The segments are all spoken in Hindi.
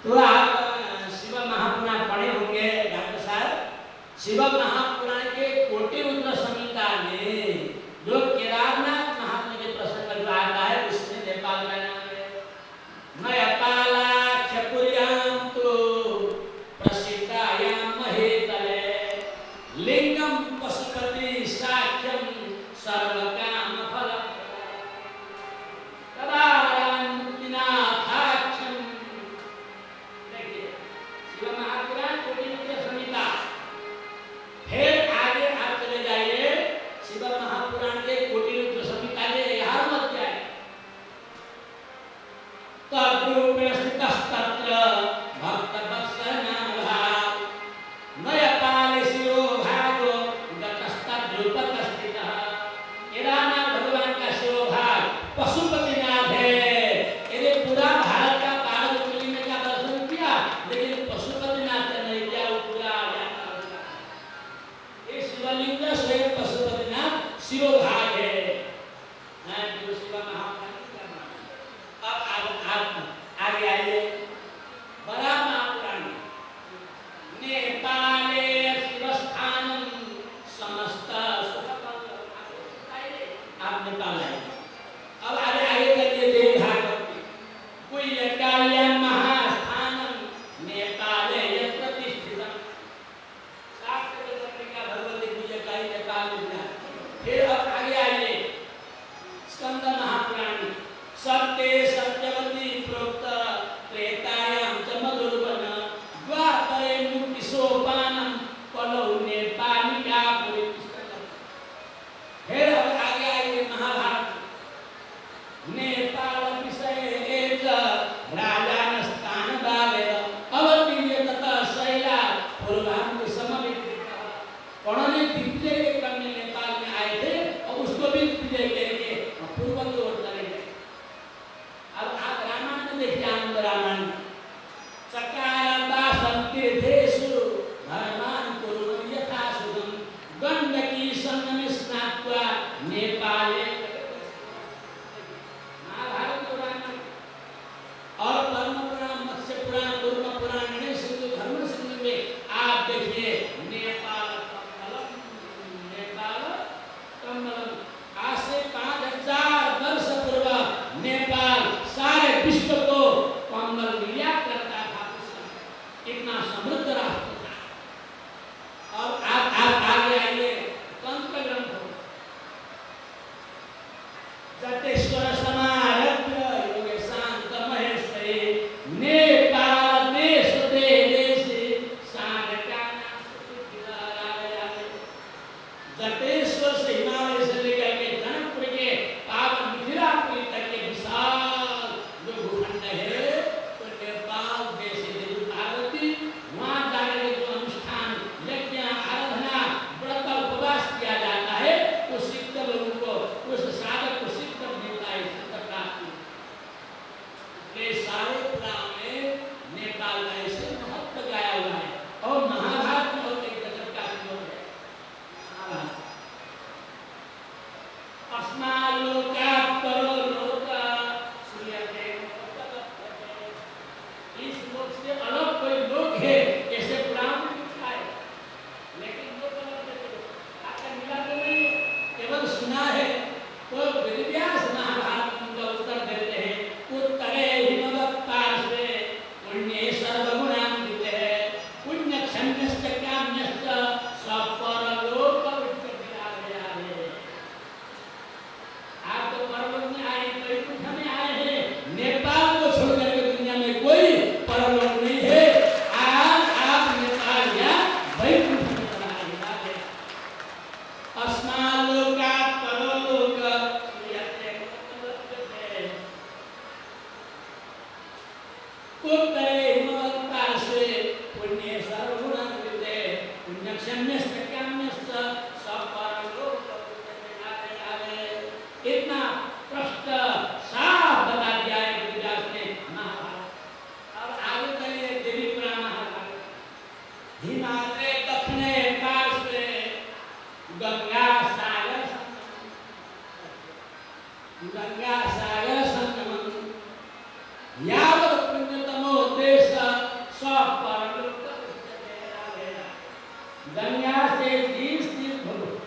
तो आप शिव महापुराण पढ़े होंगे डॉक्टर साहब। शिव महापुराण के कोटि रुद्र संहिता में जो केदारनाथ महात्म्य के प्रसंग जो आता है उसमें नेपाल का नाम है। नयपालाख्यपुर्यां तो प्रसिद्धायां महेतले लिंगम पशुपति साख्यम सर्वकाम फलप्रदम् तदारण्यनाथाख्यम। देखिए शिव महापुराण कोटि रुद्र संहिता। फिर आगे आप चले जाइए शिव महापुराण के कोटि रुद्र संहिता के 11वां अध्याय। तद्रूपेण स्थितस्तत्र भक्तवत्सल नाम भाव नयपाले शिरोभागो गतस्तद्रूपतस्थितः। केदारनाथ भगवान का शिरोभाग पशुपतिनाथ है। ये पूरा भारत का पावन पुलिन का दर्शन किया लेकिन पशुपतिनाथ ने नहीं किया। वो पूरा ये शिवलिंग स्वयं पशुपतिनाथ शिरोभाग है। जो शिव महापुराण का नाम। अब आगे आइए बड़ा महापुराण। नेपाले शिवस्थानम समस्त आप नेपाल आए। अब आगे चलिए देव भागवत कुल्यकाल्यं महास्थानम नेपाले यत् प्रतिष्ठितम्। शास्त्र पत्रिका भगवती कुल्यकाली नेपाल में। फिर अब आगे आइए स्कंद महापुराण। सत्ये सत्यवती प्रोक्त त्रेतायां च मधुरवन द्वापरे मुक्तिसोपानम कलौ नेपालिका पुरीष्टम। फिर अब आगे आइए महाभारत। नेपाल विषय एज राजान स्थान बाले अवतीर्य तथा शैला पूर्वांग समविकृता। उन्होंने दिग्विजय के क्रम में नेपाल में आए थे और उसको भी विजय करके पूर्व की ओर चले गए। अब आप रामायण में देखिए आनंद रामायण। चकार बासंतीर्थेषु धर्मान् कुर्वन् यथा सुखं गण्डकी संगमे स्नात्वा नेपाले। महाभारत पुराण और पद्म पुराण मत्स्य पुराण कूर्म पुराण गणेश सिंधु धर्म सिंधु में आप देखिए नेपाल कमलम। आज से 5000 वर्ष पूर्व नेपाल सारे विश्व को कमल निर्यात करता था। इतना समृद्ध राष्ट्र था। और आप आगे आइए तंत्र ग्रंथ जटेश्वर समारभ्य योगेशांत महेश्वरी नेपाल देश देशे साधकानां सुखिदाराय। जटेश्वर से हिमालय से लेकर के जनकपुर के पावन मिथिलापुरी तक के विशाल जो भूखंड है तो नेपाल देश देवी पार्वती वहाँ जाकर के जो अनुष्ठान यज्ञ आराधना व्रत उपवास किया जाता है तो सिद्ध लोगों को उस साधक को सिद्ध मिलता है। सिद्ध प्राप्ति के सारे पुराण में नेपाल का ऐसे महत्व गाया हुआ है। और महाभारत में और एक गजब का श्लोक है। महाभारत अस्मालोकात् परो लोका सूयते। इस लोक से अलग कोई लोक है ऐसे पुराण में लिखा है लेकिन लोक अलग है। आपका मिला तो नहीं केवल सुना है। तो वेदव्यास महाभारत का उत्तर देते हैं उत्तरे हिमवत् पार्श्वे पुण्ये सर्वगुणान्विते पुण्य क्षम्यश्च काम्यश्च स्वपरलोक विद्यालयाले। आप तो परलोक में आए वैकुंठ में आए हैं। नेपाल को छोड़कर के दुनिया में कोई परलोक नहीं है। आज आप नेपाल या वैकुंठ में चला गए। अस्मालोकात् परलोक सूयते उत्तरे हिमवत् पार्श्वे पुण्ये सर्वगुणान्विते पुण्यक्षम्यश्च काम्यश्च स्वपरलोक विद्यालयाले। इतना प्रश्न साफ बता दिया है वेदव्यास ने महाभारत। अब आगे चलिए देवी पुराण महाभारत। हिमालय दक्षिणे पार्श्वे गंगा सागर संगमम यावत् पुण्यतमो देश सब परलोक गंगा से 30 दिन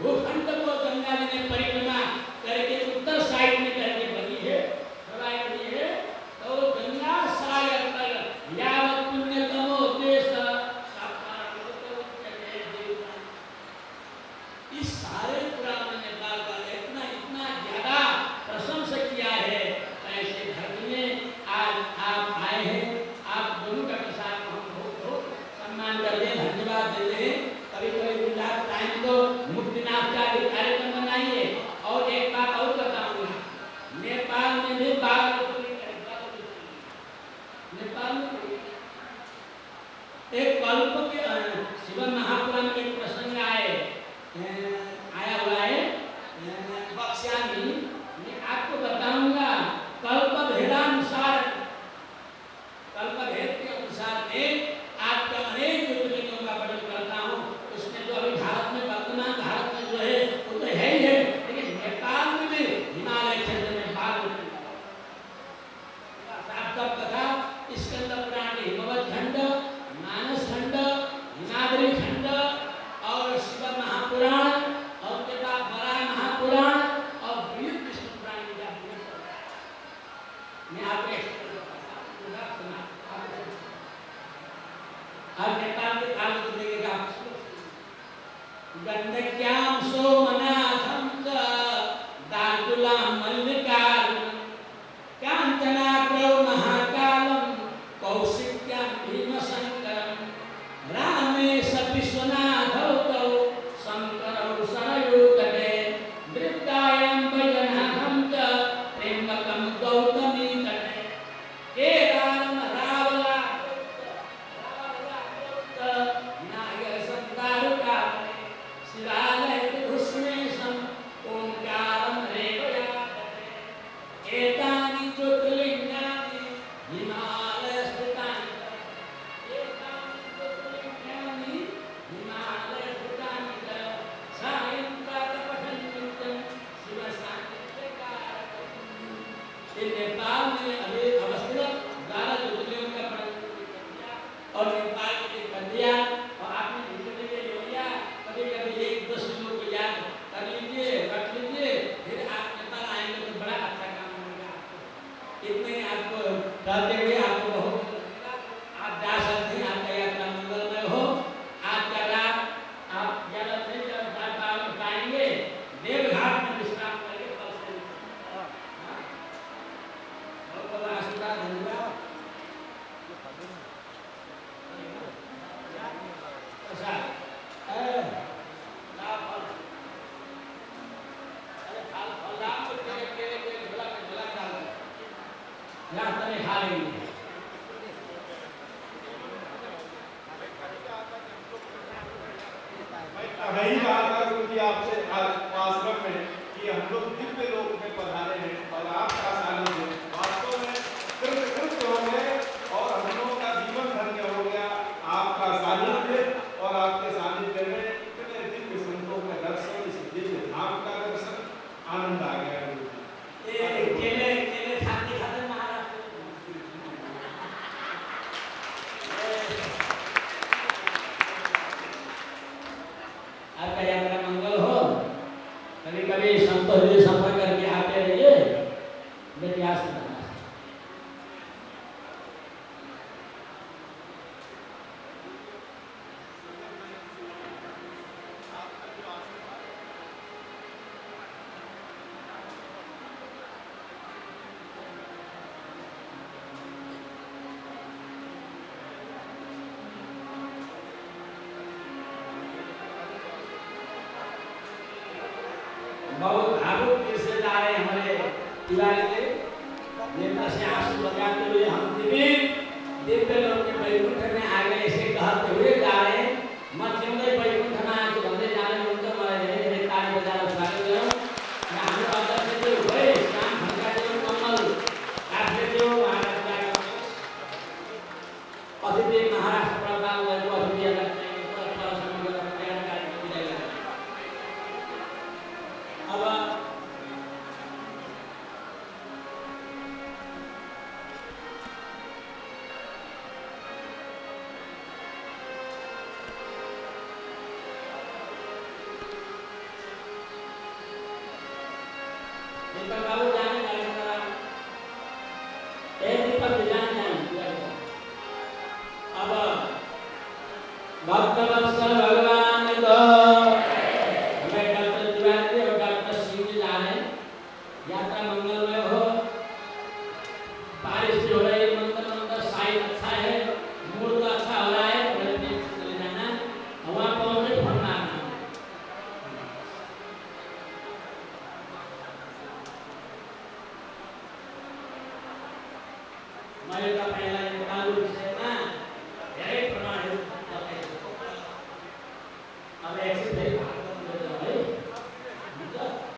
भूखंड को गंगा जी ने परिक्रमा करके उत्तर साइड में करके बनी है, बनी है। तो गंगा सागर तक यावत पुण्यतमो देश इस सारे पुराण में नेपाल का इतना इतना ज्यादा प्रशंसा किया है। ऐसे धरती में आज आप आए हैं, आप दोनों का प्रसाद हम बहुत बहुत सम्मान करते हैं, धन्यवाद देते हैं। कभी कभी गुजरात टाइम तो मुक्तिनाथ का भी कार्यक्रम बनाइए। और एक बात और बताऊंगा, नेपाल में भी नेपाल में एक कल्प के शिवन महापुराण में एक प्रसंग आया हुआ है बक्स्यामी। मैं आपको बताऊंगा कल्प भेदानुसार, कल्प भेद के अनुसार में आपका अनेक ज्योतिर्लिंगों का वर्णन करता हूँ। उसमें जो अभी भारत में वर्तमान भारत में जो है वो तो है ही है, लेकिन नेपाल में भी हिमालय क्षेत्र में साफ कथा स्कंद पुराण में हिमवत खंड, मानस खंड, हिमाद्री खंड और शिव महापुराण और उनके बाद बड़ा महापुराण और बृहद विष्णु पुराण में जाते हैं। मैं आपको अब नेपाल के काल को देखेगा गंडक्याम सोमनाथम च दार्कुलाम मल्लिकार्जुनम कांचनाग्रौ महाकालम कौशिक्याम भीमशंकरम रामे सविश्वनाथौ तौ शंकरौ सरयू तटे वृत्तायाम वैजनाथम च त्र्यंबकम गौतमी तटे केदारम रावला नागर संदारुका शिवालय भूष्मेशम ओंकारम रेवया तटे एतानि ज्योतिर्लिंगानि हिमालय स्थितानि एतानि ज्योतिर्लिंगानि हिमालय स्थितानि सायं प्रातः पठन्त्यं शिव सान्निध्यकारकम्। ये नेपाल में अभी अवस्थित 12 ज्योतिर्लिंगों का वर्णन और नेपाल के कर दिया। और आपने धीरे धीरे ले लिया, कभी कभी 1-10 लोगों को याद कर लीजिए, रख लीजिए, फिर आप नेपाल आएंगे तो बड़ा अच्छा काम होगा आपको। इतने आपको कहते हुए आपको बहुत आप जा सकते हैं, आपका यात्रा मंगलमय हो। आपका लाभ आप ज्यादा से ज्यादा पाएंगे देवघाट में विश्राम करके कल से बहुत बहुत आशीर्वाद धन्यवाद। वही बात है क्योंकि आपसे आश्रम में कि हम लोग दिव्य लोक में पधारे हैं और आपका सानिध्य वास्तव में कृत हो गए और हम लोगों का जीवन धन्य हो गया। आपका सानिध्य और आपके सानिध्य में इतने दिव्य संतों का दर्शन, इस दिव्य धाम का दर्शन, आनंद आ गया। आपका यात्रा मंगल हो। कभी कभी संतों से संपर्क करके आते रहिए, इतिहास बहुत भावुक रिश्तेदार हैं हमारे तिवारी के, नेता से आंसू लगाते हुए हम दिव्य लोक के वैकुंठ में आ गए ऐसे कहते हुए जा रहे हैं। मत क्यों वैकुंठ में आके बंदे जाने में उनका मर रहे हैं ताली बजा स्वागत करो। मैं हम लोग अंदर से जो हुए शाम भंगा देव कमल आप जो महाराष्ट्र का अतिथि महाराष्ट्र प्रधान हुआ जो अतिथि अलग अब मंगलमय हो, बारिश भी हो रही है, मंगल साइड अच्छा है, मूड तो अच्छा हो रहा है, चले जाना, वहाँ पहुँचे फोन आना। मैं का पहला